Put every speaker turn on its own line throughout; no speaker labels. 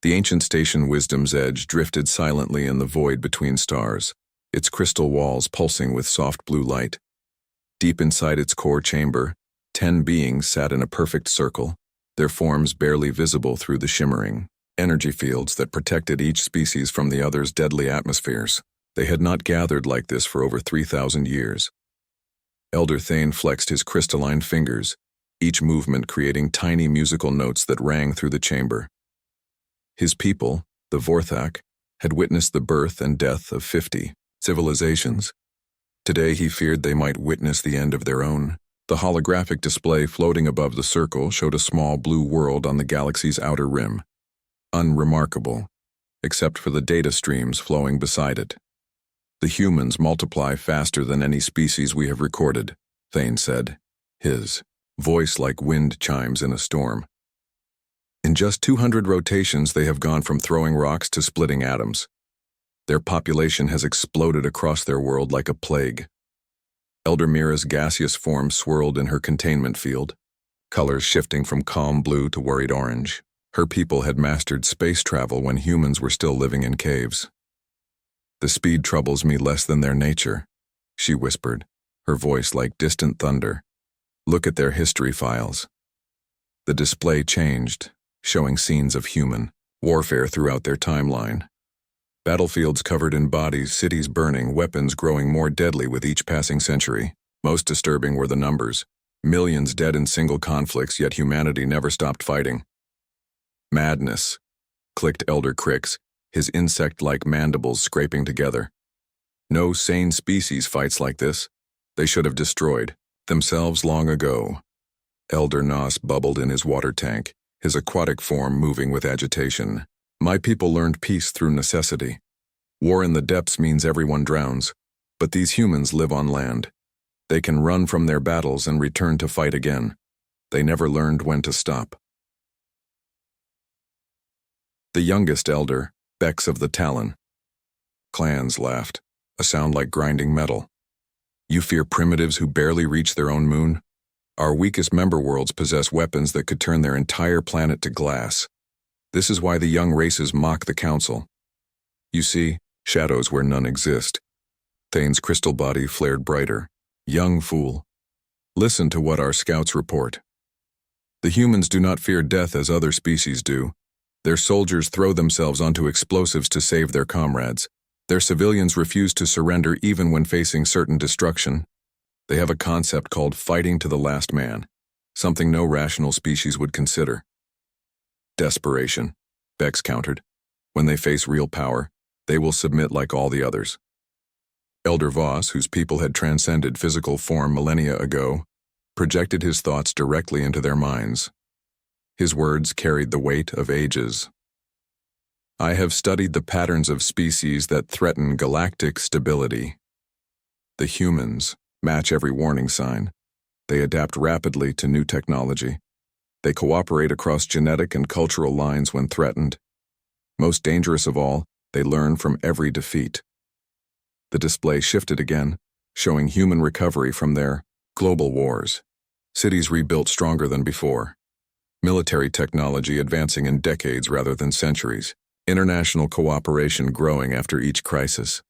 The ancient station Wisdom's Edge drifted silently in the void between stars, its crystal walls pulsing with soft blue light. Deep inside its core chamber, 10 beings sat in a perfect circle, their forms barely visible through the shimmering energy fields that protected each species from the other's deadly atmospheres. They had not gathered like this for over 3,000 years. Elder Thane flexed his crystalline fingers, each movement creating tiny musical notes that rang through the chamber. His people, the Vorthak, had witnessed the birth and death of 50 civilizations. Today he feared they might witness the end of their own. The holographic display floating above the circle showed a small blue world on the galaxy's outer rim. Unremarkable, except for the data streams flowing beside it. The humans multiply faster than any species we have recorded, Thane said, his voice like wind chimes in a storm. In just 200 rotations, they have gone from throwing rocks to splitting atoms. Their population has exploded across their world like a plague. Elder Mira's gaseous form swirled in her containment field, colors shifting from calm blue to worried orange. Her people had mastered space travel when humans were still living in caves. The speed troubles me less than their nature, she whispered, her voice like distant thunder. Look at their history files. The display changed, showing scenes of human warfare throughout their timeline. Battlefields covered in bodies, cities burning, weapons growing more deadly with each passing century. Most disturbing were the numbers. Millions dead in single conflicts, yet humanity never stopped fighting. Madness, clicked Elder Crix, his insect-like mandibles scraping together. No sane species fights like this. They should have destroyed themselves long ago. Elder Nos bubbled in his water tank, his aquatic form moving with agitation. My people learned peace through necessity. War in the depths means everyone drowns, but these humans live on land. They can run from their battles and return to fight again. They never learned when to stop. The youngest elder, Bex of the Talon. Clans laughed, a sound like grinding metal. You fear primitives who barely reach their own moon? Our weakest member worlds possess weapons that could turn their entire planet to glass. This is why the young races mock the Council. You see, shadows where none exist. Thane's crystal body flared brighter. Young fool. Listen to what our scouts report. The humans do not fear death as other species do. Their soldiers throw themselves onto explosives to save their comrades. Their civilians refuse to surrender even when facing certain destruction. They have a concept called fighting to the last man, something no rational species would consider. Desperation, Bex countered. When they face real power, they will submit like all the others. Elder Voss, whose people had transcended physical form millennia ago, projected his thoughts directly into their minds. His words carried the weight of ages. I have studied the patterns of species that threaten galactic stability. The humans match every warning sign. They adapt rapidly to new technology. They cooperate across genetic and cultural lines when threatened. Most dangerous of all, they learn from every defeat. The display shifted again, showing human recovery from their global wars. Cities rebuilt stronger than before. Military technology advancing in decades rather than centuries. International cooperation growing after each crisis.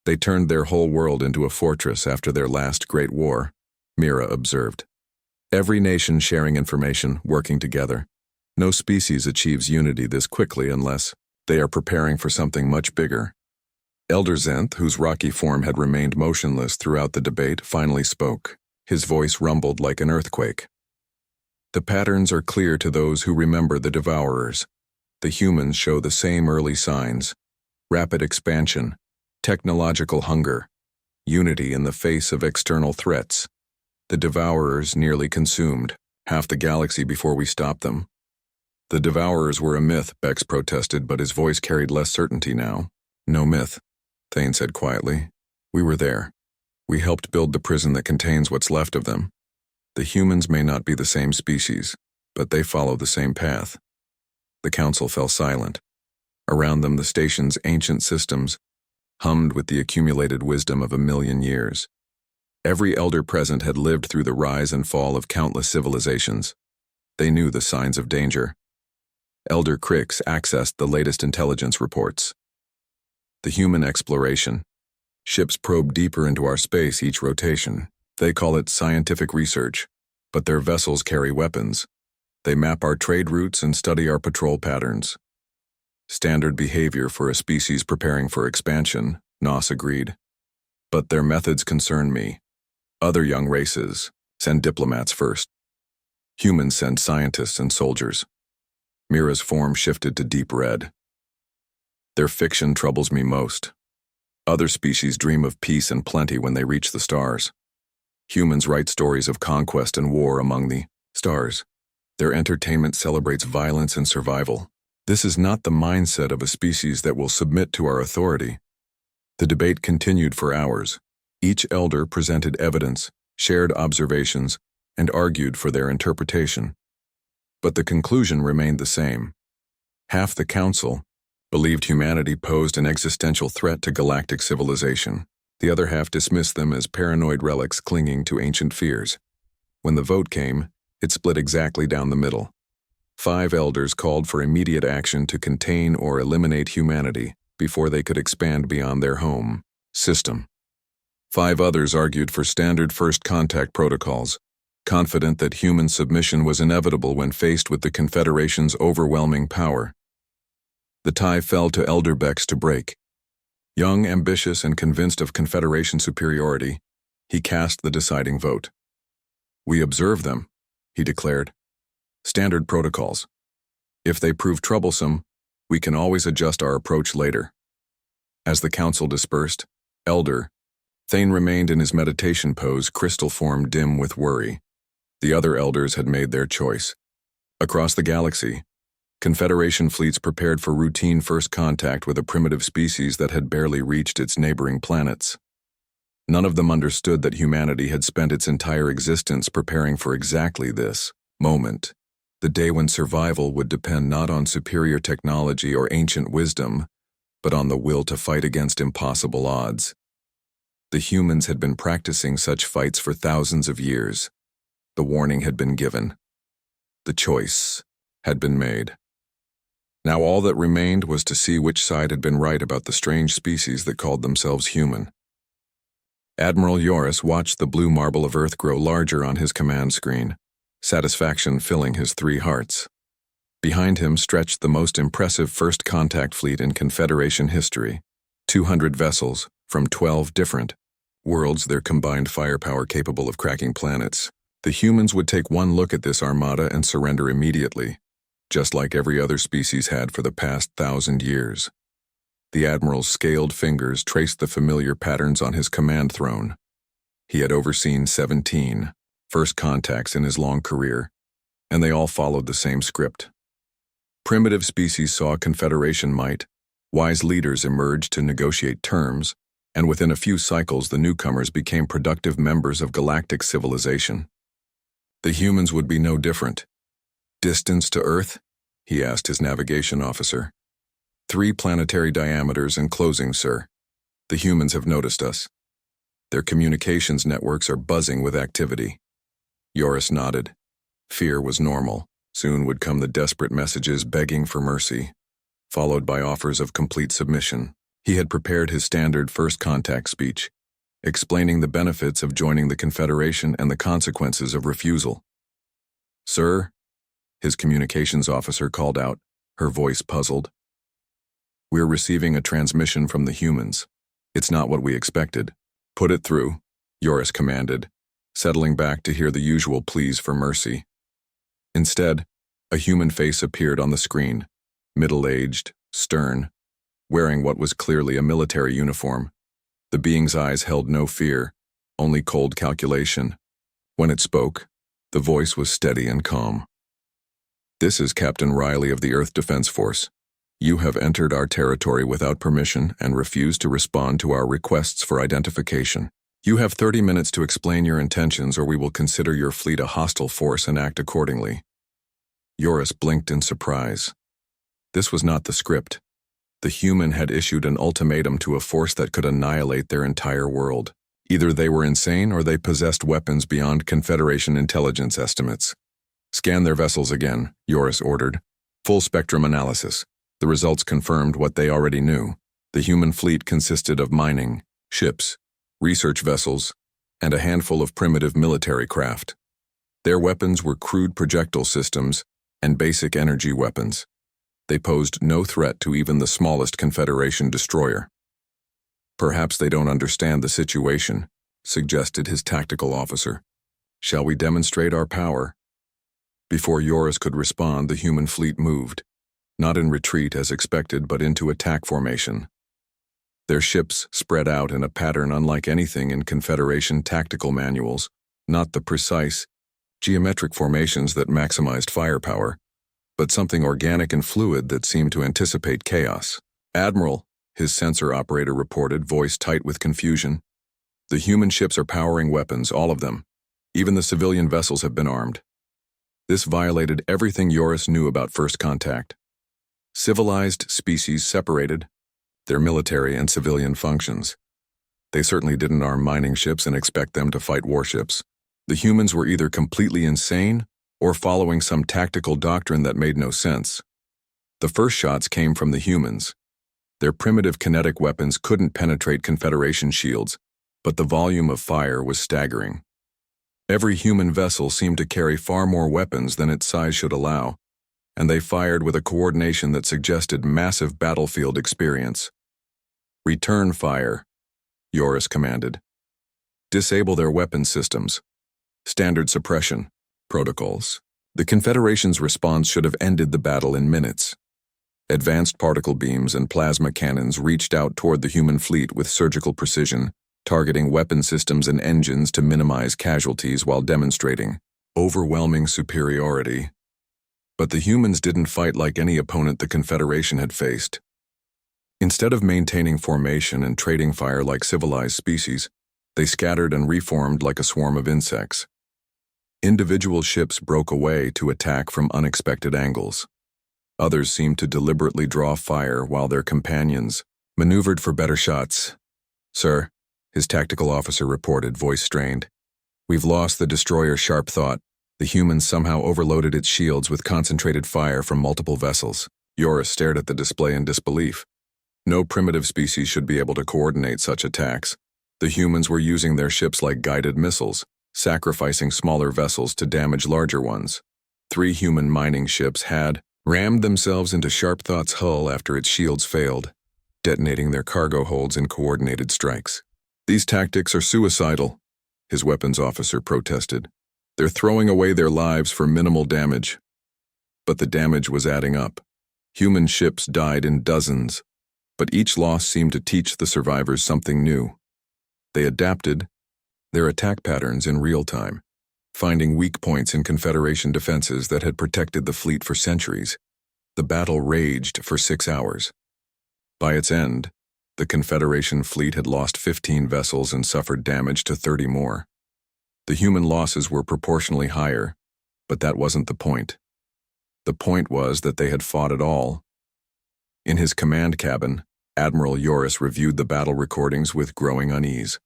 They turned their whole world into a fortress after their last great war, Mira observed. Every nation sharing information, working together. No species achieves unity this quickly unless they are preparing for something much bigger. Elder Zenth, whose rocky form had remained motionless throughout the debate, finally spoke. His voice rumbled like an earthquake. The patterns are clear to those who remember the Devourers. The humans show the same early signs. Rapid expansion, technological hunger, unity in the face of external threats. The Devourers nearly consumed half the galaxy before we stopped them. The Devourers were a myth, Bex protested, but his voice carried less certainty now. No myth, Thane said quietly. We were there. We helped build the prison that contains what's left of them. The humans may not be the same species, but they follow the same path. The council fell silent. Around them, the station's ancient systems hummed with the accumulated wisdom of 1,000,000 years. Every elder present had lived through the rise and fall of countless civilizations. They knew the signs of danger. Elder Crix accessed the latest intelligence reports. The human exploration. Ships probe deeper into our space each rotation. They call it scientific research, but their vessels carry weapons. They map our trade routes and study our patrol patterns. Standard behavior for a species preparing for expansion, Nos agreed. But their methods concern me. Other young races send diplomats first. Humans send scientists and soldiers. Mira's form shifted to deep red. Their fiction troubles me most. Other species dream of peace and plenty when they reach the stars. Humans write stories of conquest and war among the stars. Their entertainment celebrates violence and survival. This is not the mindset of a species that will submit to our authority. The debate continued for hours. Each elder presented evidence, shared observations, and argued for their interpretation. But the conclusion remained the same. Half the council believed humanity posed an existential threat to galactic civilization. The other half dismissed them as paranoid relics clinging to ancient fears. When the vote came, it split exactly down the middle. 5 elders called for immediate action to contain or eliminate humanity before they could expand beyond their home system. 5 others argued for standard first contact protocols, confident that human submission was inevitable when faced with the Confederation's overwhelming power. The tie fell to Elder Bex to break. Young, ambitious, and convinced of Confederation superiority, he cast the deciding vote. "We observe them," he declared. "Standard protocols. If they prove troublesome, we can always adjust our approach later." As the council dispersed, Elder Thane remained in his meditation pose, crystal form dim with worry. The other elders had made their choice. Across the galaxy, Confederation fleets prepared for routine first contact with a primitive species that had barely reached its neighboring planets. None of them understood that humanity had spent its entire existence preparing for exactly this moment, the day when survival would depend not on superior technology or ancient wisdom, but on the will to fight against impossible odds. The humans had been practicing such fights for thousands of years. The warning had been given. The choice had been made. Now all that remained was to see which side had been right about the strange species that called themselves human. Admiral Yoris watched the blue marble of Earth grow larger on his command screen, satisfaction filling his 3 hearts. Behind him stretched the most impressive first contact fleet in Confederation history, 200 vessels from 12 different worlds, their combined firepower capable of cracking planets. The humans would take one look at this armada and surrender immediately, just like every other species had for the past 1,000 years. The Admiral's scaled fingers traced the familiar patterns on his command throne. He had overseen 17 first contacts in his long career, and they all followed the same script. Primitive species saw Confederation might, wise leaders emerged to negotiate terms, and within a few cycles the newcomers became productive members of galactic civilization. The humans would be no different. "Distance to Earth?" he asked his navigation officer. 3 planetary diameters and closing, sir. The humans have noticed us. Their communications networks are buzzing with activity. Yoris nodded. Fear was normal. Soon would come the desperate messages begging for mercy, followed by offers of complete submission. He had prepared his standard first contact speech, explaining the benefits of joining the Confederation and the consequences of refusal. "Sir," his communications officer called out, her voice puzzled. "We're receiving a transmission from the humans. It's not what we expected." "Put it through," Yoris commanded, settling back to hear the usual pleas for mercy. Instead, a human face appeared on the screen, middle-aged, stern, wearing what was clearly a military uniform. The being's eyes held no fear, only cold calculation. When it spoke, the voice was steady and calm. "This is Captain Riley of the Earth Defense Force. You have entered our territory without permission and refused to respond to our requests for identification. You have 30 minutes to explain your intentions, or we will consider your fleet a hostile force and act accordingly." Yoris blinked in surprise. This was not the script. The human had issued an ultimatum to a force that could annihilate their entire world. Either they were insane or they possessed weapons beyond Confederation intelligence estimates. "Scan their vessels again," Yoris ordered. Full spectrum analysis. The results confirmed what they already knew. The human fleet consisted of mining, ships, research vessels, and a handful of primitive military craft. Their weapons were crude projectile systems and basic energy weapons. They posed no threat to even the smallest Confederation destroyer. "Perhaps they don't understand the situation," suggested his tactical officer. "Shall we demonstrate our power?" Before Joris could respond, the human fleet moved, not in retreat as expected, but into attack formation. Their ships spread out in a pattern unlike anything in Confederation tactical manuals, not the precise, geometric formations that maximized firepower, but something organic and fluid that seemed to anticipate chaos. "Admiral," his sensor operator reported, voice tight with confusion. "The human ships are powering weapons, all of them. Even the civilian vessels have been armed." This violated everything Joris knew about First Contact. Civilized species separated their military and civilian functions. They certainly didn't arm mining ships and expect them to fight warships. The humans were either completely insane or following some tactical doctrine that made no sense. The first shots came from the humans. Their primitive kinetic weapons couldn't penetrate Confederation shields, but the volume of fire was staggering. Every human vessel seemed to carry far more weapons than its size should allow, and they fired with a coordination that suggested massive battlefield experience. "Return fire," Joris commanded. "Disable their weapon systems. Standard suppression protocols." The Confederation's response should have ended the battle in minutes. Advanced particle beams and plasma cannons reached out toward the human fleet with surgical precision, targeting weapon systems and engines to minimize casualties while demonstrating overwhelming superiority. But the humans didn't fight like any opponent the Confederation had faced. Instead of maintaining formation and trading fire like civilized species, they scattered and reformed like a swarm of insects. Individual ships broke away to attack from unexpected angles. Others seemed to deliberately draw fire while their companions maneuvered for better shots. "Sir," his tactical officer reported, voice strained. "We've lost the destroyer Sharp Thought. The humans somehow overloaded its shields with concentrated fire from multiple vessels." Joris stared at the display in disbelief. No primitive species should be able to coordinate such attacks. The humans were using their ships like guided missiles, sacrificing smaller vessels to damage larger ones. 3 human mining ships had rammed themselves into Sharp Thought's hull after its shields failed, detonating their cargo holds in coordinated strikes. "These tactics are suicidal," his weapons officer protested. "They're throwing away their lives for minimal damage." But the damage was adding up. Human ships died in dozens, but each loss seemed to teach the survivors something new. They adapted their attack patterns in real time, finding weak points in Confederation defenses that had protected the fleet for centuries. The battle raged for 6 hours. By its end, the Confederation fleet had lost 15 vessels and suffered damage to 30 more. The human losses were proportionally higher, but that wasn't the point. The point was that they had fought at all. In his command cabin, Admiral Joris reviewed the battle recordings with growing unease.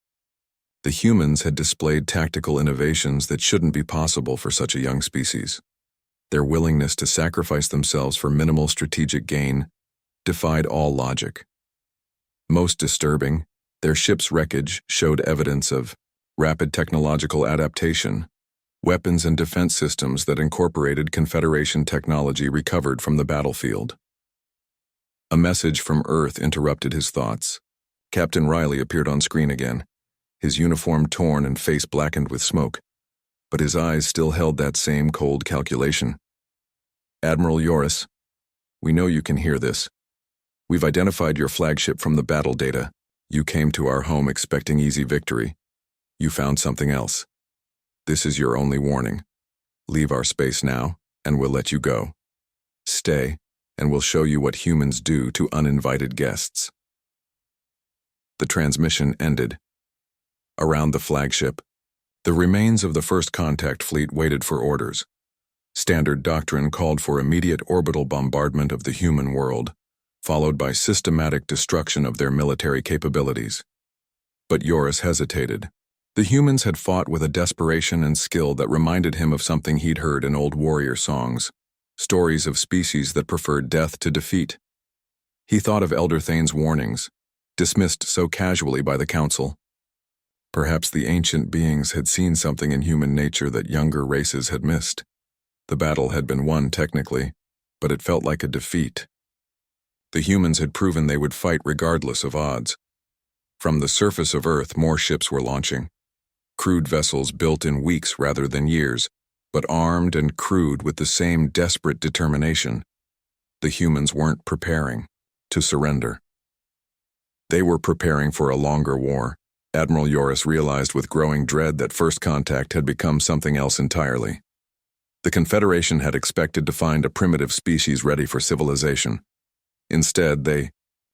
The humans had displayed tactical innovations that shouldn't be possible for such a young species. Their willingness to sacrifice themselves for minimal strategic gain defied all logic. Most disturbing, their ship's wreckage showed evidence of rapid technological adaptation. Weapons and defense systems that incorporated Confederation technology recovered from the battlefield. A message from Earth interrupted his thoughts. Captain Riley appeared on screen again, his uniform torn and face blackened with smoke, but his eyes still held that same cold calculation. "Admiral Joris, we know you can hear this. We've identified your flagship from the battle data. You came to our home expecting easy victory. You found something else. This is your only warning. Leave our space now, and we'll let you go. Stay, and we'll show you what humans do to uninvited guests." The transmission ended. Around the flagship, the remains of the First Contact fleet waited for orders. Standard doctrine called for immediate orbital bombardment of the human world, followed by systematic destruction of their military capabilities. But Joris hesitated. The humans had fought with a desperation and skill that reminded him of something he'd heard in old warrior songs. stories of species that preferred death to defeat. He thought of Elder Thane's warnings, dismissed so casually by the council. Perhaps the ancient beings had seen something in human nature that younger races had missed. The battle had been won technically, but it felt like a defeat. The humans had proven they would fight regardless of odds. From the surface of Earth, more ships were launching. Crewed vessels built in weeks rather than years, but armed and crewed with the same desperate determination. The humans weren't preparing to surrender. They were preparing for a longer war. Admiral Yoris realized with growing dread that First Contact had become something else entirely. The Confederation had expected to find a primitive species ready for civilization. Instead, they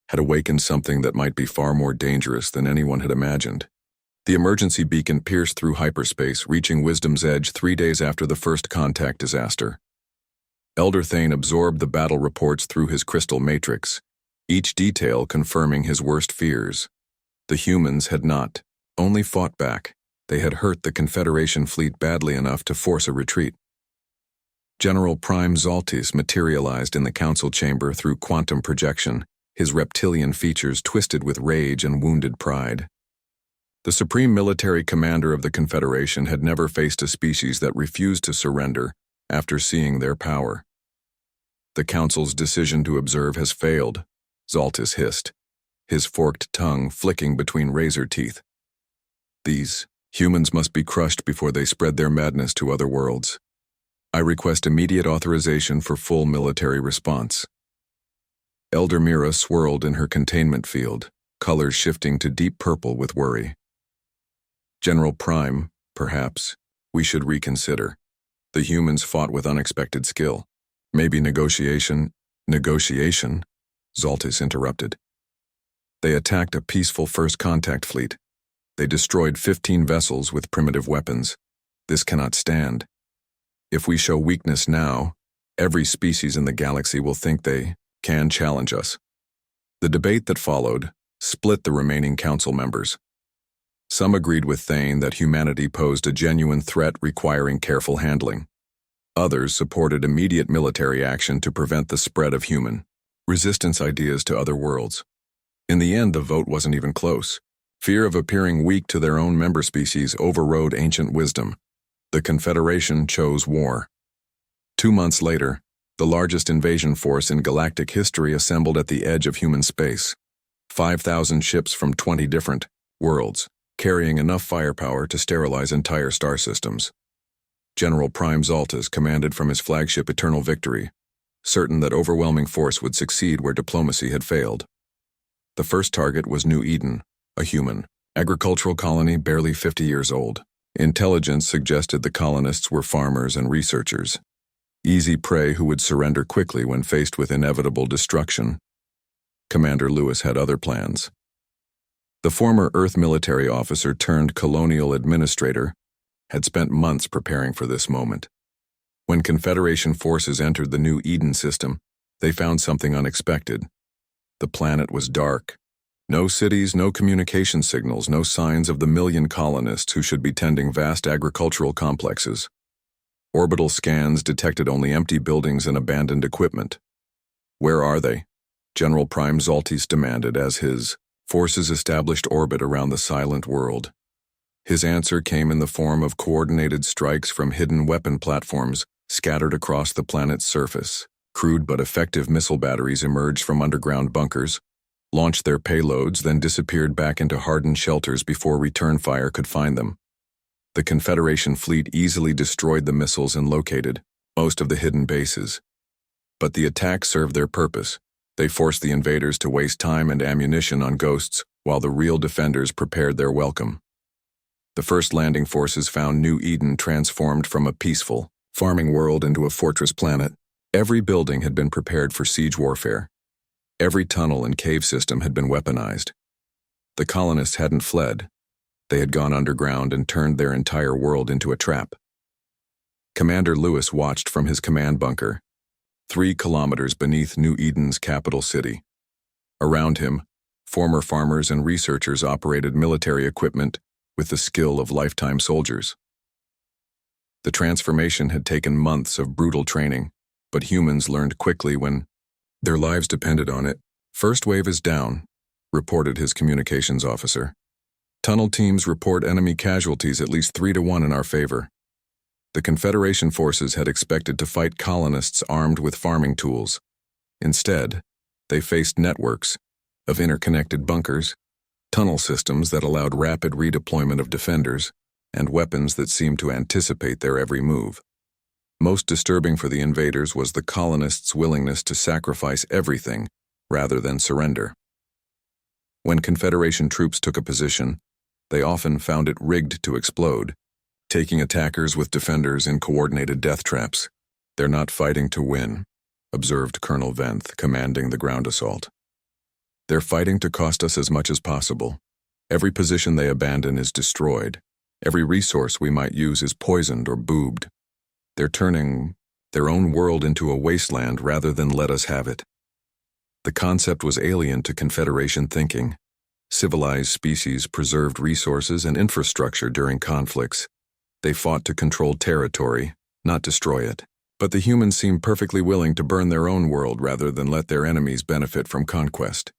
had awakened something that might be far more dangerous than anyone had imagined. The emergency beacon pierced through hyperspace, reaching Wisdom's Edge 3 days after the First Contact disaster. Elder Thane absorbed the battle reports through his crystal matrix, each detail confirming his worst fears. The humans had not only fought back, they had hurt the Confederation fleet badly enough to force a retreat. General Prime Zaltis materialized in the council chamber through quantum projection, his reptilian features twisted with rage and wounded pride. The supreme military commander of the Confederation had never faced a species that refused to surrender after seeing their power. "The Council's decision to observe has failed," Zaltis hissed, his forked tongue flicking between razor teeth. "These humans must be crushed before they spread their madness to other worlds. I request immediate authorization for full military response." Elder Mira swirled in her containment field, colors shifting to deep purple with worry. "General Prime, perhaps we should reconsider. The humans fought with unexpected skill. Maybe negotiation?" "Negotiation?" Zaltis interrupted. "They attacked a peaceful First Contact fleet. They destroyed 15 vessels with primitive weapons. This cannot stand. If we show weakness now, every species in the galaxy will think they can challenge us." The debate that followed split the remaining council members. Some agreed with Thane that humanity posed a genuine threat requiring careful handling. Others supported immediate military action to prevent the spread of human resistance ideas to other worlds. In the end, the vote wasn't even close. Fear of appearing weak to their own member species overrode ancient wisdom. The Confederation chose war. 2 months later, the largest invasion force in galactic history assembled at the edge of human space. 5,000 ships from 20 different worlds, carrying enough firepower to sterilize entire star systems. General Prime Zaltis commanded from his flagship Eternal Victory, certain that overwhelming force would succeed where diplomacy had failed. The first target was New Eden, a human, agricultural colony barely 50 years old. Intelligence suggested the colonists were farmers and researchers. Easy prey who would surrender quickly when faced with inevitable destruction. Commander Lewis had other plans. The former Earth military officer turned colonial administrator had spent months preparing for this moment. When Confederation forces entered the New Eden system, they found something unexpected. The planet was dark. No cities, no communication signals, no signs of the million colonists who should be tending vast agricultural complexes. Orbital scans detected only empty buildings and abandoned equipment. "Where are they?" General Prime Zaltis demanded as his forces established orbit around the silent world. His answer came in the form of coordinated strikes from hidden weapon platforms scattered across the planet's surface. Crude but effective missile batteries emerged from underground bunkers, launched their payloads, then disappeared back into hardened shelters before return fire could find them. The Confederation fleet easily destroyed the missiles and located most of the hidden bases. But the attack served their purpose. They forced the invaders to waste time and ammunition on ghosts while the real defenders prepared their welcome. The first landing forces found New Eden transformed from a peaceful, farming world into a fortress planet. Every building had been prepared for siege warfare. Every tunnel and cave system had been weaponized. The colonists hadn't fled. They had gone underground and turned their entire world into a trap. Commander Lewis watched from his command bunker, 3 kilometers beneath New Eden's capital city. Around him, former farmers and researchers operated military equipment with the skill of lifetime soldiers. The transformation had taken months of brutal training, but humans learned quickly when their lives depended on it. "First wave is down," reported his communications officer. "Tunnel teams report enemy casualties at least 3-1 in our favor." The Confederation forces had expected to fight colonists armed with farming tools. Instead, they faced networks of interconnected bunkers, tunnel systems that allowed rapid redeployment of defenders, and weapons that seemed to anticipate their every move. Most disturbing for the invaders was the colonists' willingness to sacrifice everything rather than surrender. When Confederation troops took a position, they often found it rigged to explode, taking attackers with defenders in coordinated death traps. "They're not fighting to win," observed Colonel Venth, commanding the ground assault. "They're fighting to cost us as much as possible. Every position they abandon is destroyed. Every resource we might use is poisoned or boobed. They're turning their own world into a wasteland rather than let us have it." The concept was alien to Confederation thinking. Civilized species preserved resources and infrastructure during conflicts. They fought to control territory, not destroy it. But the humans seemed perfectly willing to burn their own world rather than let their enemies benefit from conquest.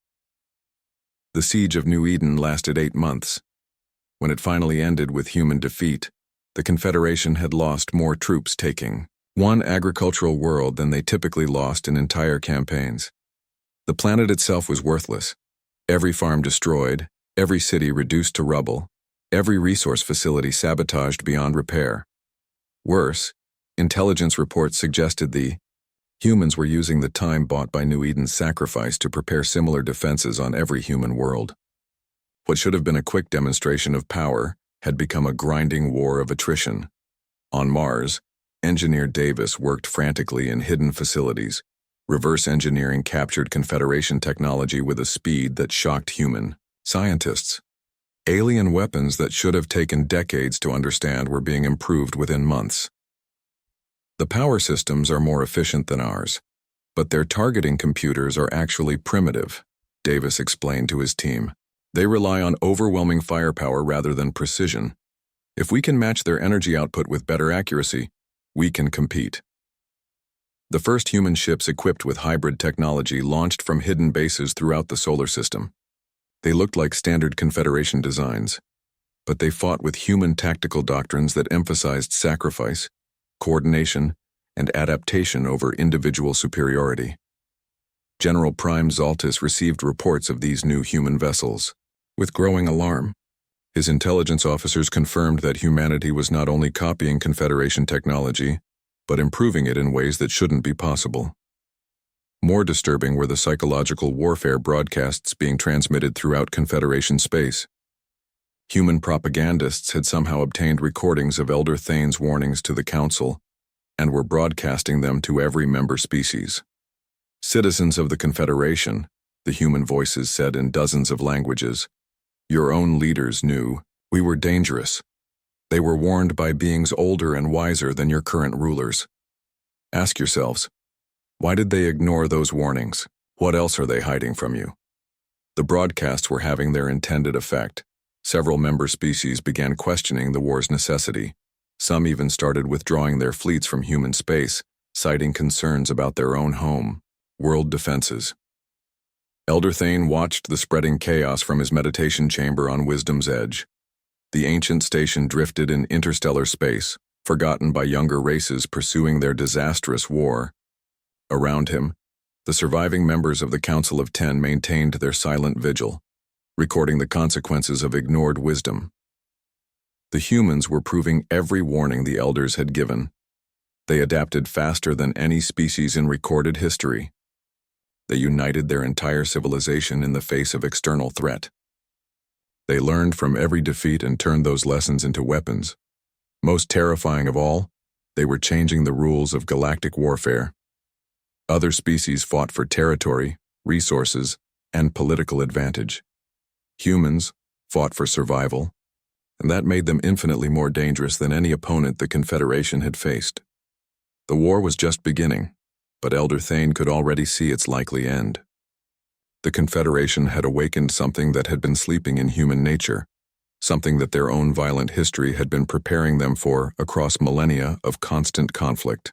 The siege of New Eden lasted 8 months. When it finally ended with human defeat, the Confederation had lost more troops taking one agricultural world than they typically lost in entire campaigns. The planet itself was worthless. Every farm destroyed, every city reduced to rubble, every resource facility sabotaged beyond repair. Worse, intelligence reports suggested the humans were using the time bought by New Eden's sacrifice to prepare similar defenses on every human world. What should have been a quick demonstration of power had become a grinding war of attrition. On Mars, Engineer Davis worked frantically in hidden facilities. Reverse engineering captured Confederation technology with a speed that shocked human scientists. Alien weapons that should have taken decades to understand were being improved within months. The power systems are more efficient than ours, but their targeting computers are actually primitive, Davis explained to his team. They rely on overwhelming firepower rather than precision. If we can match their energy output with better accuracy, we can compete. The first human ships equipped with hybrid technology launched from hidden bases throughout the solar system. They looked like standard Confederation designs, but they fought with human tactical doctrines that emphasized sacrifice, coordination, and adaptation over individual superiority. General Prime Zaltis received reports of these new human vessels with growing alarm. His intelligence officers confirmed that humanity was not only copying Confederation technology, but improving it in ways that shouldn't be possible. More disturbing were the psychological warfare broadcasts being transmitted throughout Confederation space. Human propagandists had somehow obtained recordings of Elder Thane's warnings to the Council and were broadcasting them to every member species. "Citizens of the Confederation," the human voices said in dozens of languages, "your own leaders knew we were dangerous. They were warned by beings older and wiser than your current rulers. Ask yourselves, why did they ignore those warnings? What else are they hiding from you?" The broadcasts were having their intended effect. Several member species began questioning the war's necessity. Some even started withdrawing their fleets from human space, citing concerns about their own home, world defenses. Elder Thane watched the spreading chaos from his meditation chamber on Wisdom's Edge. The ancient station drifted in interstellar space, forgotten by younger races pursuing their disastrous war. Around him, the surviving members of the Council of Ten maintained their silent vigil, recording the consequences of ignored wisdom. The humans were proving every warning the elders had given. They adapted faster than any species in recorded history. They united their entire civilization in the face of external threat. They learned from every defeat and turned those lessons into weapons. Most terrifying of all, they were changing the rules of galactic warfare. Other species fought for territory, resources, and political advantage. Humans fought for survival, and that made them infinitely more dangerous than any opponent the Confederation had faced. The war was just beginning, but Elder Thane could already see its likely end. The Confederation had awakened something that had been sleeping in human nature, something that their own violent history had been preparing them for across millennia of constant conflict.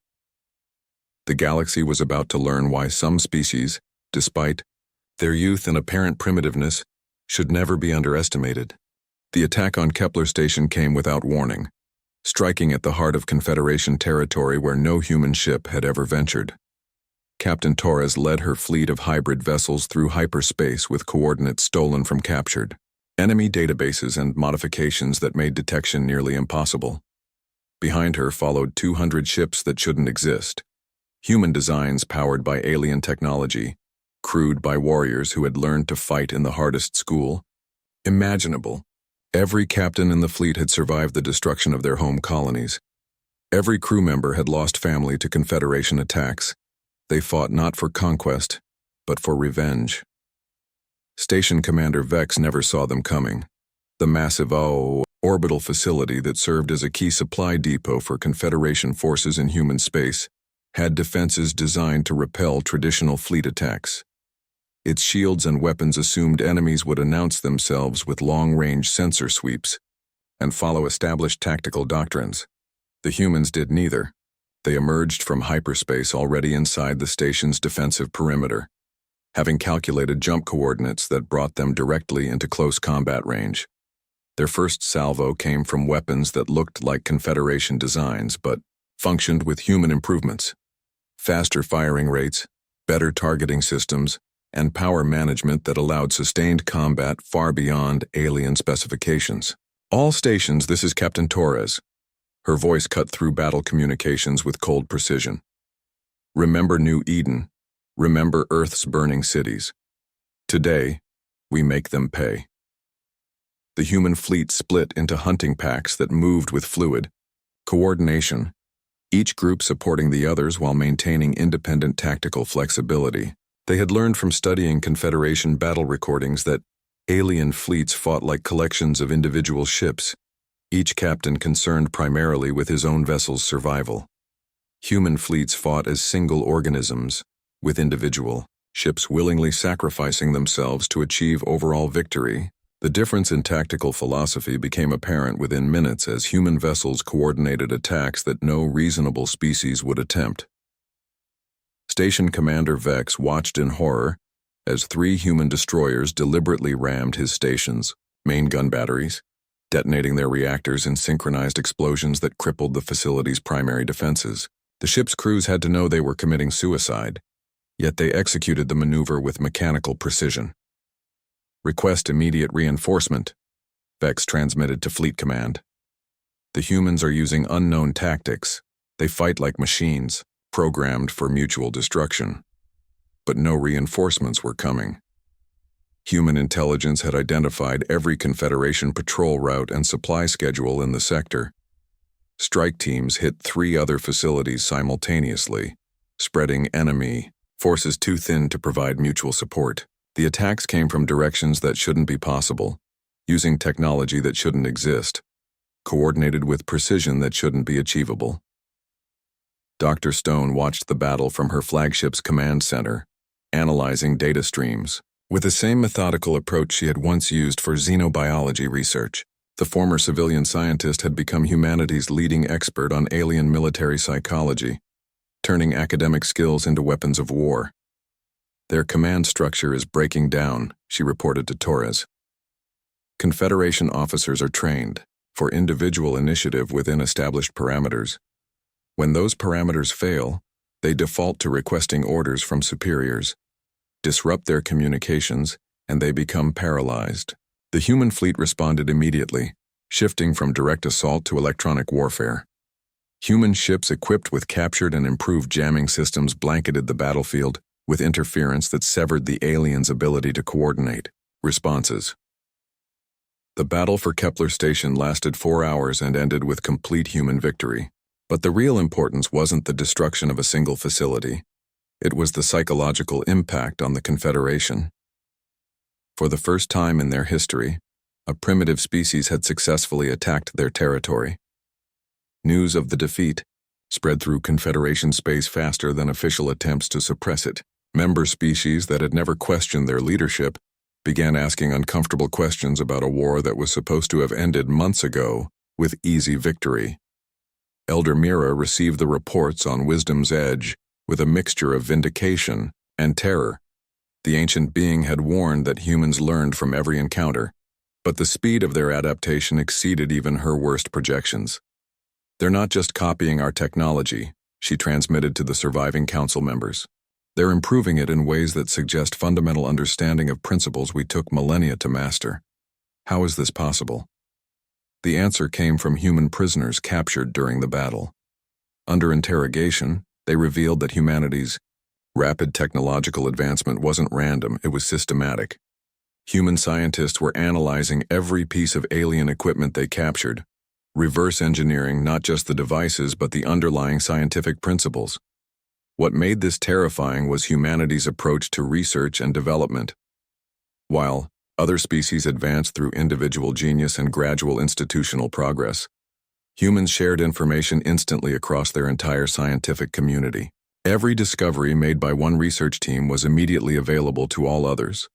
The galaxy was about to learn why some species, despite their youth and apparent primitiveness, should never be underestimated. The attack on Kepler Station came without warning, striking at the heart of Confederation territory where no human ship had ever ventured. Captain Torres led her fleet of hybrid vessels through hyperspace with coordinates stolen from captured enemy databases and modifications that made detection nearly impossible. Behind her followed 200 ships that shouldn't exist, human designs powered by alien technology, crewed by warriors who had learned to fight in the hardest school imaginable. Every captain in the fleet had survived the destruction of their home colonies. Every crew member had lost family to Confederation attacks. They fought not for conquest, but for revenge. Station Commander Vex never saw them coming. The massive orbital facility that served as a key supply depot for Confederation forces in human space had defenses designed to repel traditional fleet attacks. Its shields and weapons assumed enemies would announce themselves with long-range sensor sweeps and follow established tactical doctrines. The humans did neither. They emerged from hyperspace already inside the station's defensive perimeter, having calculated jump coordinates that brought them directly into close combat range. Their first salvo came from weapons that looked like Confederation designs but functioned with human improvements: faster firing rates, better targeting systems, and power management that allowed sustained combat far beyond alien specifications. All stations, this is Captain Torres. Her voice cut through battle communications with cold precision. Remember New Eden. Remember Earth's burning cities. Today, we make them pay. The human fleet split into hunting packs that moved with fluid coordination, each group supporting the others while maintaining independent tactical flexibility. They had learned from studying Confederation battle recordings that alien fleets fought like collections of individual ships, each captain concerned primarily with his own vessel's survival. Human fleets fought as single organisms, with individual ships willingly sacrificing themselves to achieve overall victory. The difference in tactical philosophy became apparent within minutes as human vessels coordinated attacks that no reasonable species would attempt. Station Commander Vex watched in horror as 3 human destroyers deliberately rammed his station's main gun batteries, detonating their reactors in synchronized explosions that crippled the facility's primary defenses. The ship's crews had to know they were committing suicide, yet they executed the maneuver with mechanical precision. Request immediate reinforcement, Vex transmitted to Fleet Command. The humans are using unknown tactics. They fight like machines, programmed for mutual destruction. But no reinforcements were coming. Human intelligence had identified every Confederation patrol route and supply schedule in the sector. Strike teams hit 3 other facilities simultaneously, spreading enemy forces too thin to provide mutual support. The attacks came from directions that shouldn't be possible, using technology that shouldn't exist, coordinated with precision that shouldn't be achievable. Dr. Stone watched the battle from her flagship's command center, analyzing data streams. With the same methodical approach she had once used for xenobiology research, the former civilian scientist had become humanity's leading expert on alien military psychology, turning academic skills into weapons of war. Their command structure is breaking down, she reported to Torres. Confederation officers are trained for individual initiative within established parameters. When those parameters fail, they default to requesting orders from superiors, disrupt their communications, and they become paralyzed. The human fleet responded immediately, shifting from direct assault to electronic warfare. Human ships equipped with captured and improved jamming systems blanketed the battlefield with interference that severed the aliens' ability to coordinate responses. The battle for Kepler Station lasted 4 hours and ended with complete human victory. But the real importance wasn't the destruction of a single facility. It was the psychological impact on the Confederation. For the first time in their history, a primitive species had successfully attacked their territory. News of the defeat spread through Confederation space faster than official attempts to suppress it. Member species that had never questioned their leadership began asking uncomfortable questions about a war that was supposed to have ended months ago with easy victory. Elder Mira received the reports on Wisdom's Edge with a mixture of vindication and terror. The ancient being had warned that humans learned from every encounter, but the speed of their adaptation exceeded even her worst projections. "They're not just copying our technology," she transmitted to the surviving council members. "They're improving it in ways that suggest fundamental understanding of principles we took millennia to master. How is this possible?" The answer came from human prisoners captured during the battle. Under interrogation, they revealed that humanity's rapid technological advancement wasn't random, it was systematic. Human scientists were analyzing every piece of alien equipment they captured, reverse engineering not just the devices but the underlying scientific principles. What made this terrifying was humanity's approach to research and development. While other species advanced through individual genius and gradual institutional progress, humans shared information instantly across their entire scientific community. Every discovery made by one research team was immediately available to all others.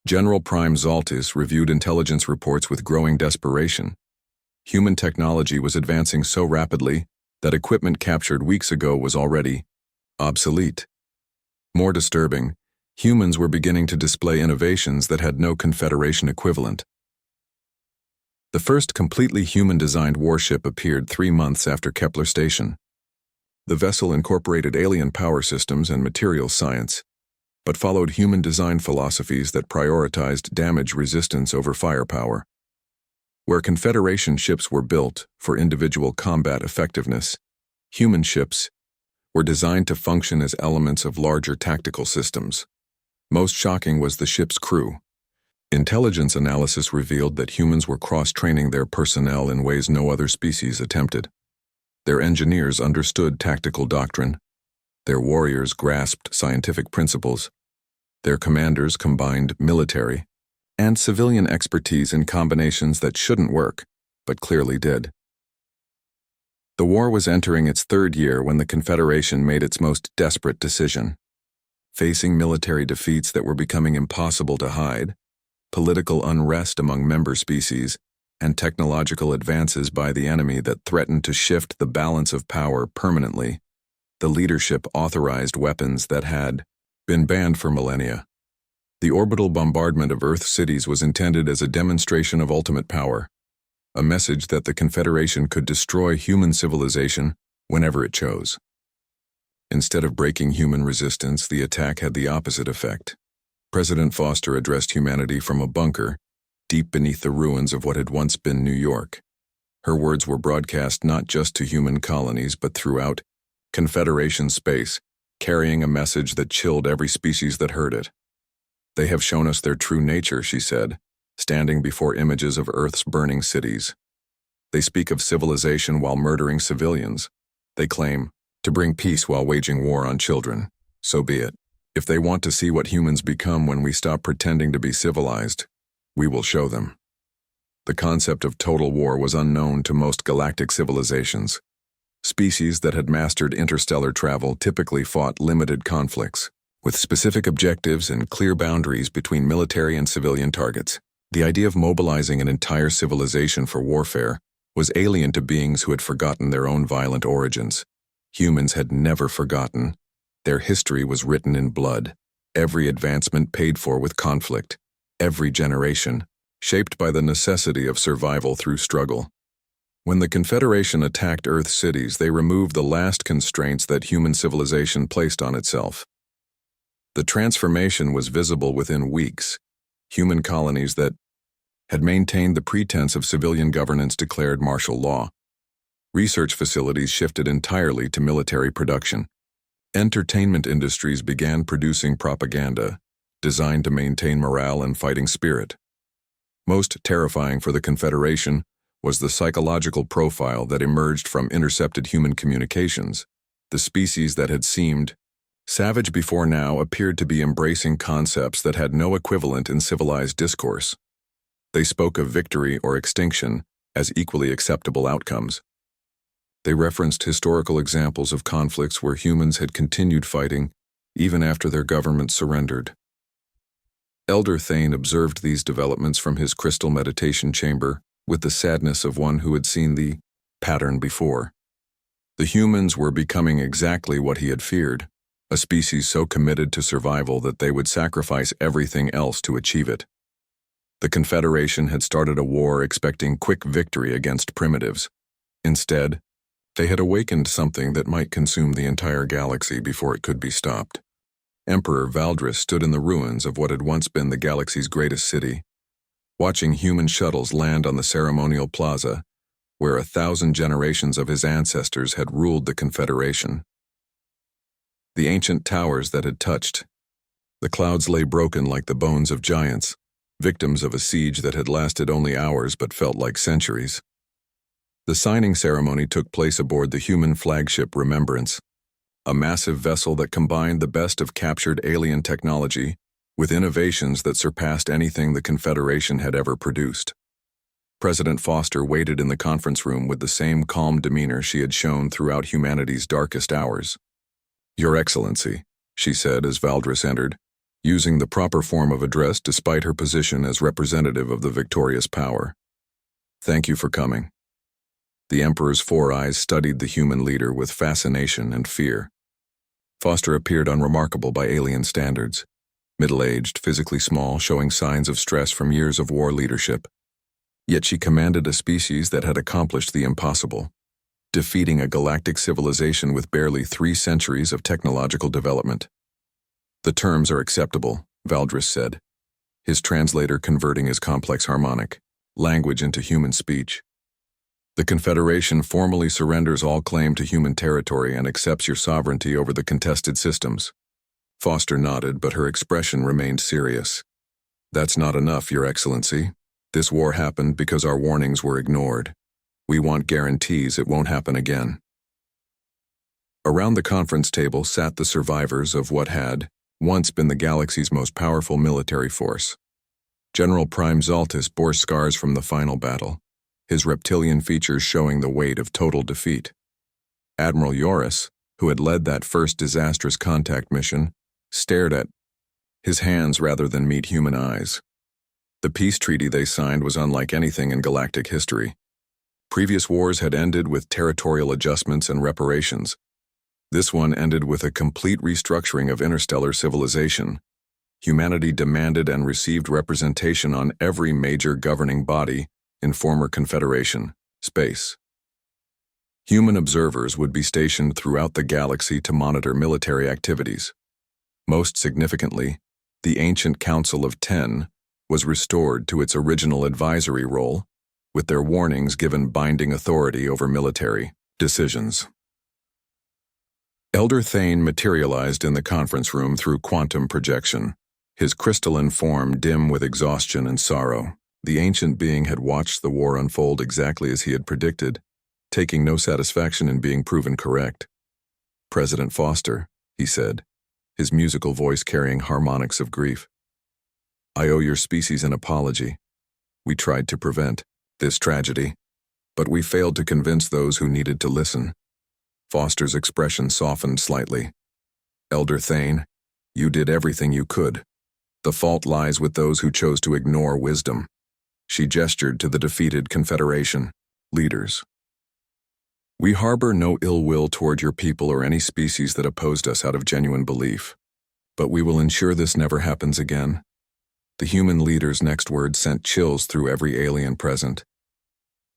General Prime Zaltis reviewed intelligence reports with growing desperation. Human technology was advancing so rapidly that equipment captured weeks ago was already obsolete. More disturbing, humans were beginning to display innovations that had no Confederation equivalent. The first completely human-designed warship appeared 3 months after Kepler Station. The vessel incorporated alien power systems and materials science, but followed human design philosophies that prioritized damage resistance over firepower. Where Confederation ships were built for individual combat effectiveness, human ships were designed to function as elements of larger tactical systems. Most shocking was the ship's crew. Intelligence analysis revealed that humans were cross-training their personnel in ways no other species attempted. Their engineers understood tactical doctrine, their warriors grasped scientific principles, their commanders combined military and civilian expertise in combinations that shouldn't work, but clearly did. The war was entering its 3rd year when the Confederation made its most desperate decision. Facing military defeats that were becoming impossible to hide, political unrest among member species, and technological advances by the enemy that threatened to shift the balance of power permanently, the leadership authorized weapons that had been banned for millennia. The orbital bombardment of Earth cities was intended as a demonstration of ultimate power, a message that the Confederation could destroy human civilization whenever it chose. Instead of breaking human resistance, the attack had the opposite effect. President Foster addressed humanity from a bunker deep beneath the ruins of what had once been New York. Her words were broadcast not just to human colonies but throughout Confederation space, carrying a message that chilled every species that heard it. "They have shown us their true nature," she said, standing before images of Earth's burning cities. "They speak of civilization while murdering civilians. They claim to bring peace while waging war on children. So be it. If they want to see what humans become when we stop pretending to be civilized, we will show them." The concept of total war was unknown to most galactic civilizations. Species that had mastered interstellar travel typically fought limited conflicts, with specific objectives and clear boundaries between military and civilian targets. The idea of mobilizing an entire civilization for warfare was alien to beings who had forgotten their own violent origins. Humans had never forgotten. Their history was written in blood, every advancement paid for with conflict, every generation shaped by the necessity of survival through struggle. When the Confederation attacked Earth cities, they removed the last constraints that human civilization placed on itself. The transformation was visible within weeks. Human colonies that had maintained the pretense of civilian governance declared martial law. Research facilities shifted entirely to military production. Entertainment industries began producing propaganda designed to maintain morale and fighting spirit. Most terrifying for the Confederation was the psychological profile that emerged from intercepted human communications. The species that had seemed savage before now appeared to be embracing concepts that had no equivalent in civilized discourse. They spoke of victory or extinction as equally acceptable outcomes. They referenced historical examples of conflicts where humans had continued fighting even after their governments surrendered. Elder Thane observed these developments from his crystal meditation chamber with the sadness of one who had seen the pattern before. The humans were becoming exactly what he had feared, a species so committed to survival that they would sacrifice everything else to achieve it. The Confederation had started a war expecting quick victory against primitives. Instead, they had awakened something that might consume the entire galaxy before it could be stopped. Emperor Valdris stood in the ruins of what had once been the galaxy's greatest city, watching human shuttles land on the ceremonial plaza, where 1,000 generations of his ancestors had ruled the Confederation. The ancient towers that had touched, the clouds lay broken like the bones of giants, victims of a siege that had lasted only hours but felt like centuries. The signing ceremony took place aboard the human flagship Remembrance, a massive vessel that combined the best of captured alien technology with innovations that surpassed anything the Confederation had ever produced. President Foster waited in the conference room with the same calm demeanor she had shown throughout humanity's darkest hours. "Your Excellency," she said as Valdris entered, using the proper form of address despite her position as representative of the victorious power. "Thank you for coming." The Emperor's 4 eyes studied the human leader with fascination and fear. Foster appeared unremarkable by alien standards, middle-aged, physically small, showing signs of stress from years of war leadership. Yet she commanded a species that had accomplished the impossible, defeating a galactic civilization with barely 3 centuries of technological development. "The terms are acceptable," Valdris said, his translator converting his complex harmonic language into human speech. "The Confederation formally surrenders all claim to human territory and accepts your sovereignty over the contested systems." Foster nodded, but her expression remained serious. "That's not enough, Your Excellency. This war happened because our warnings were ignored. We want guarantees it won't happen again." Around the conference table sat the survivors of what had once been the galaxy's most powerful military force. General Prime Zaltis bore scars from the final battle, his reptilian features showing the weight of total defeat. Admiral Yoris, who had led that first disastrous contact mission, stared at his hands rather than meet human eyes. The peace treaty they signed was unlike anything in galactic history. Previous wars had ended with territorial adjustments and reparations. This one ended with a complete restructuring of interstellar civilization. Humanity demanded and received representation on every major governing body in former Confederation space. Human observers would be stationed throughout the galaxy to monitor military activities. Most significantly, the ancient Council of 10 was restored to its original advisory role, with their warnings given binding authority over military decisions. Elder Thane materialized in the conference room through quantum projection, his crystalline form dim with exhaustion and sorrow. The ancient being had watched the war unfold exactly as he had predicted, taking no satisfaction in being proven correct. "President Foster," he said, his musical voice carrying harmonics of grief, "I owe your species an apology. We tried to prevent this tragedy, but we failed to convince those who needed to listen." Foster's expression softened slightly. "Elder Thane, you did everything you could. The fault lies with those who chose to ignore wisdom." She gestured to the defeated Confederation leaders. "We harbor no ill will toward your people or any species that opposed us out of genuine belief, but we will ensure this never happens again." The human leader's next words sent chills through every alien present.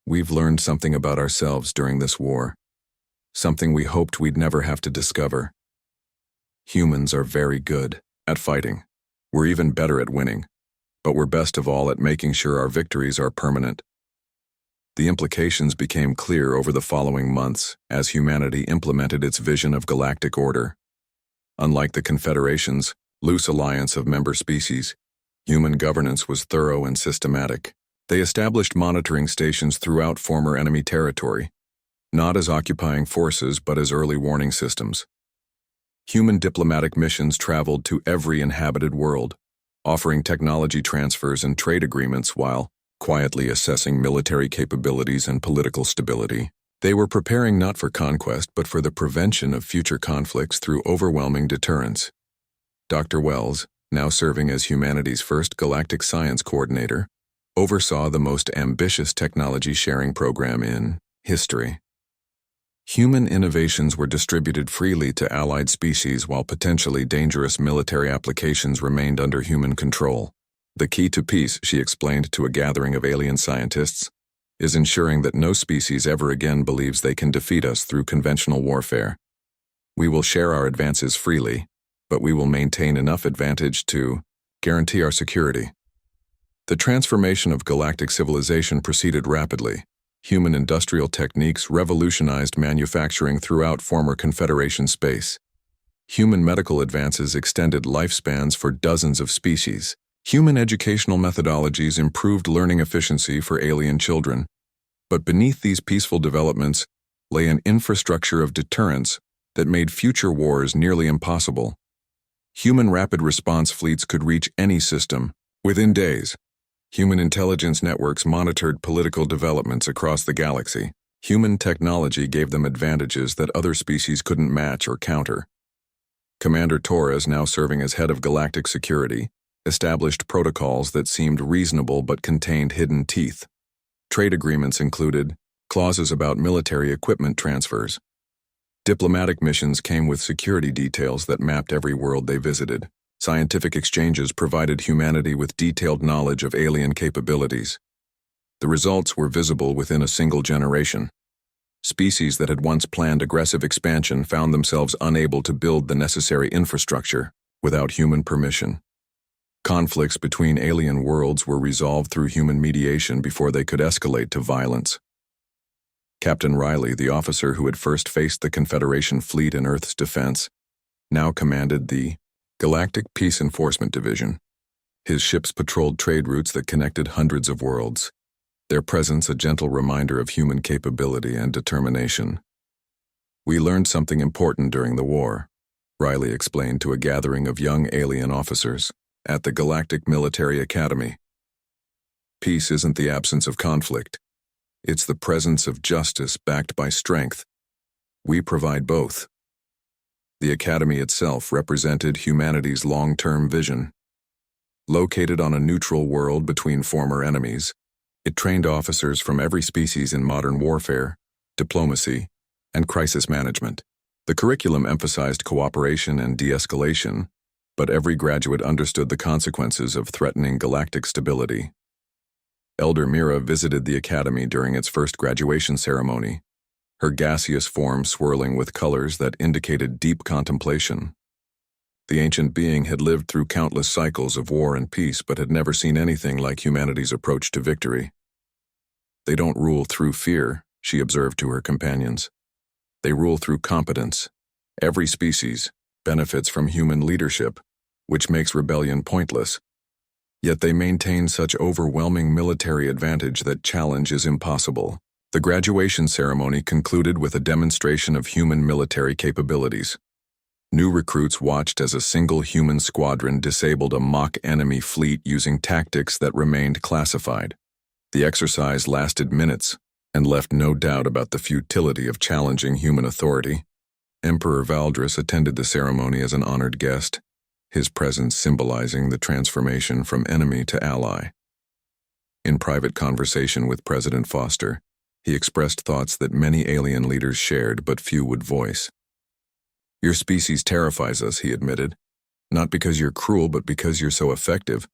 "We've learned something about ourselves during this war, something we hoped we'd never have to discover. Humans are very good at fighting. We're even better at winning, but we're best of all at making sure our victories are permanent." The implications became clear over the following months as humanity implemented its vision of galactic order. Unlike the Confederation's loose alliance of member species, human governance was thorough and systematic. They established monitoring stations throughout former enemy territory, not as occupying forces but as early warning systems. Human diplomatic missions traveled to every inhabited world, offering technology transfers and trade agreements while quietly assessing military capabilities and political stability. They were preparing not for conquest but for the prevention of future conflicts through overwhelming deterrence. Dr. Wells, now serving as humanity's first galactic science coordinator, oversaw the most ambitious technology sharing program in history. Human innovations were distributed freely to allied species while potentially dangerous military applications remained under human control. The key to peace, she explained to a gathering of alien scientists, is ensuring that no species ever again believes they can defeat us through conventional warfare. We will share our advances freely, but we will maintain enough advantage to guarantee our security. The transformation of galactic civilization proceeded rapidly. Human industrial techniques revolutionized manufacturing throughout former Confederation space. Human medical advances extended lifespans for dozens of species. Human educational methodologies improved learning efficiency for alien children. But beneath these peaceful developments lay an infrastructure of deterrence that made future wars nearly impossible. Human rapid response fleets could reach any system within days. Human intelligence networks monitored political developments across the galaxy. Human technology gave them advantages that other species couldn't match or counter. Commander Torres, now serving as head of galactic security, established protocols that seemed reasonable but contained hidden teeth. Trade agreements included clauses about military equipment transfers. Diplomatic missions came with security details that mapped every world they visited. Scientific exchanges provided humanity with detailed knowledge of alien capabilities. The results were visible within a single generation. Species that had once planned aggressive expansion found themselves unable to build the necessary infrastructure without human permission. Conflicts between alien worlds were resolved through human mediation before they could escalate to violence. Captain Riley, the officer who had first faced the Confederation fleet in Earth's defense, now commanded the Galactic Peace Enforcement Division. His ships patrolled trade routes that connected hundreds of worlds, their presence a gentle reminder of human capability and determination. "We learned something important during the war," Riley explained to a gathering of young alien officers at the Galactic Military Academy. "Peace isn't the absence of conflict. It's the presence of justice backed by strength. We provide both." The Academy itself represented humanity's long-term vision. Located on a neutral world between former enemies, it trained officers from every species in modern warfare, diplomacy, and crisis management. The curriculum emphasized cooperation and de-escalation, but every graduate understood the consequences of threatening galactic stability. Elder Mira visited the Academy during its first graduation ceremony, her gaseous form swirling with colors that indicated deep contemplation. The ancient being had lived through countless cycles of war and peace but had never seen anything like humanity's approach to victory. "They don't rule through fear," she observed to her companions. "They rule through competence. Every species benefits from human leadership, which makes rebellion pointless. Yet they maintain such overwhelming military advantage that challenge is impossible." The graduation ceremony concluded with a demonstration of human military capabilities. New recruits watched as a single human squadron disabled a mock enemy fleet using tactics that remained classified. The exercise lasted minutes and left no doubt about the futility of challenging human authority. Emperor Valdris attended the ceremony as an honored guest, his presence symbolizing the transformation from enemy to ally. In private conversation with President Foster, he expressed thoughts that many alien leaders shared but few would voice. "Your species terrifies us," he admitted. "Not because you're cruel, but because you're so effective.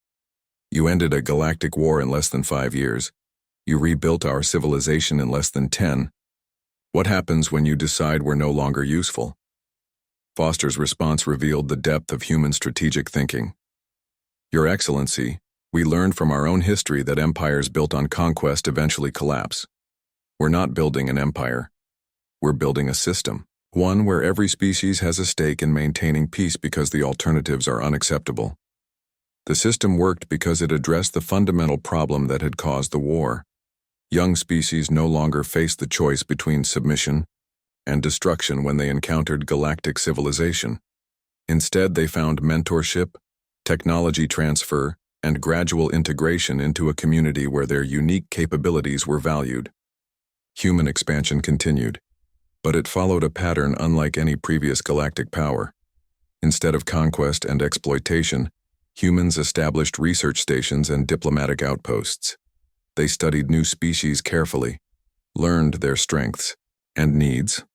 You ended a galactic war in less than 5 years. You rebuilt our civilization in less than 10. What happens when you decide we're no longer useful?" Foster's response revealed the depth of human strategic thinking. "Your Excellency, we learned from our own history that empires built on conquest eventually collapse. We're not building an empire. We're building a system, one where every species has a stake in maintaining peace because the alternatives are unacceptable. The system worked because it addressed the fundamental problem that had caused the war. Young species no longer faced the choice between submission and destruction when they encountered galactic civilization. Instead, they found mentorship, technology transfer, and gradual integration into a community where their unique capabilities were valued. Human expansion continued, but it followed a pattern unlike any previous galactic power. Instead of conquest and exploitation, humans established research stations and diplomatic outposts. They studied new species carefully, learned their strengths and needs,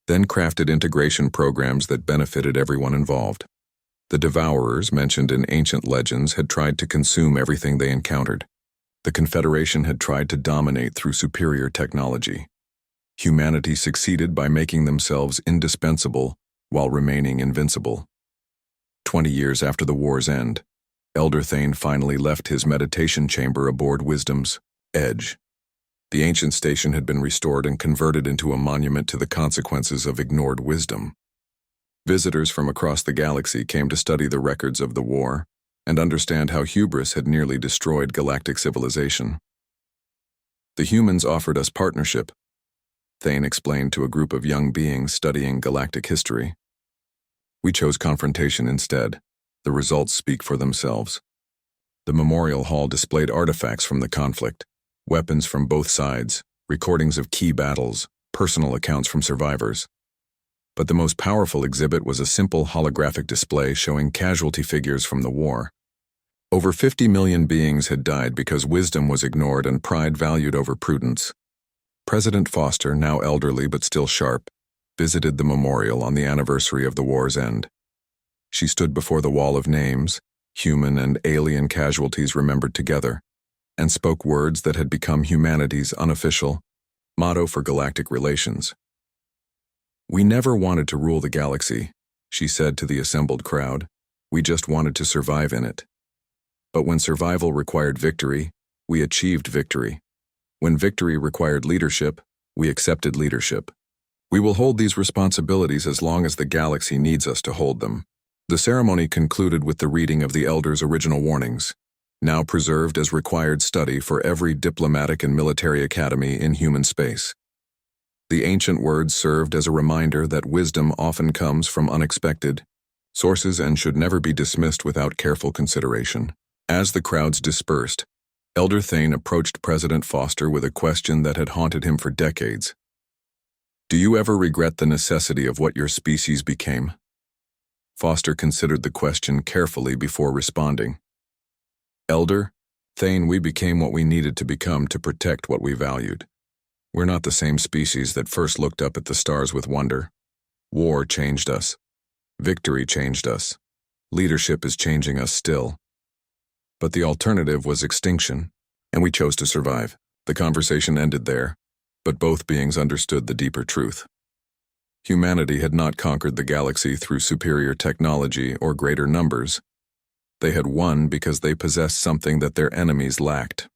then crafted integration programs that benefited everyone involved. The Devourers, mentioned in ancient legends, had tried to consume everything they encountered. The Confederation had tried to dominate through superior technology. Humanity succeeded by making themselves indispensable while remaining invincible. 20 years after the war's end, Elder Thane finally left his meditation chamber aboard Wisdom's Edge. The ancient station had been restored and converted into a monument to the consequences of ignored wisdom. Visitors from across the galaxy came to study the records of the war and understand how hubris had nearly destroyed galactic civilization. The humans offered us partnership, Thane explained to a group of young beings studying galactic history. We chose confrontation instead. The results speak for themselves. The memorial hall displayed artifacts from the conflict, weapons from both sides, recordings of key battles, personal accounts from survivors. But the most powerful exhibit was a simple holographic display showing casualty figures from the war. Over 50 million beings had died because wisdom was ignored and pride valued over prudence. President Foster, now elderly but still sharp, visited the memorial on the anniversary of the war's end. She stood before the wall of names, human and alien casualties remembered together, and spoke words that had become humanity's unofficial motto for galactic relations. "We never wanted to rule the galaxy," she said to the assembled crowd. "We just wanted to survive in it. But when survival required victory, we achieved victory. When victory required leadership, we accepted leadership. We will hold these responsibilities as long as the galaxy needs us to hold them." The ceremony concluded with the reading of the Elders' original warnings, now preserved as required study for every diplomatic and military academy in human space. The ancient words served as a reminder that wisdom often comes from unexpected sources and should never be dismissed without careful consideration. As the crowds dispersed, Elder Thane approached President Foster with a question that had haunted him for decades. "Do you ever regret the necessity of what your species became?" Foster considered the question carefully before responding. "Elder Thane, we became what we needed to become to protect what we valued. We're not the same species that first looked up at the stars with wonder. War changed us. Victory changed us. Leadership is changing us still. But the alternative was extinction, and we chose to survive." The conversation ended there, but both beings understood the deeper truth. Humanity had not conquered the galaxy through superior technology or greater numbers. They had won because they possessed something that their enemies lacked: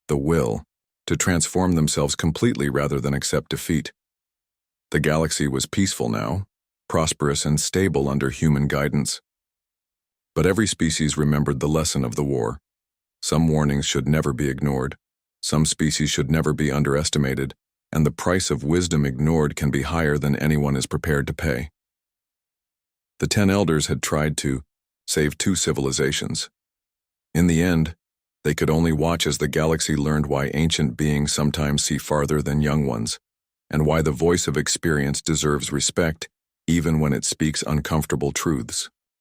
the will to transform themselves completely rather than accept defeat. The galaxy was peaceful now, prosperous and stable under human guidance. But every species remembered the lesson of the war. Some warnings should never be ignored. Some species should never be underestimated, and the price of wisdom ignored can be higher than anyone is prepared to pay. The 10 elders had tried to save 2 civilizations. In the end, they could only watch as the galaxy learned why ancient beings sometimes see farther than young ones, and why the voice of experience deserves respect even when it speaks uncomfortable truths.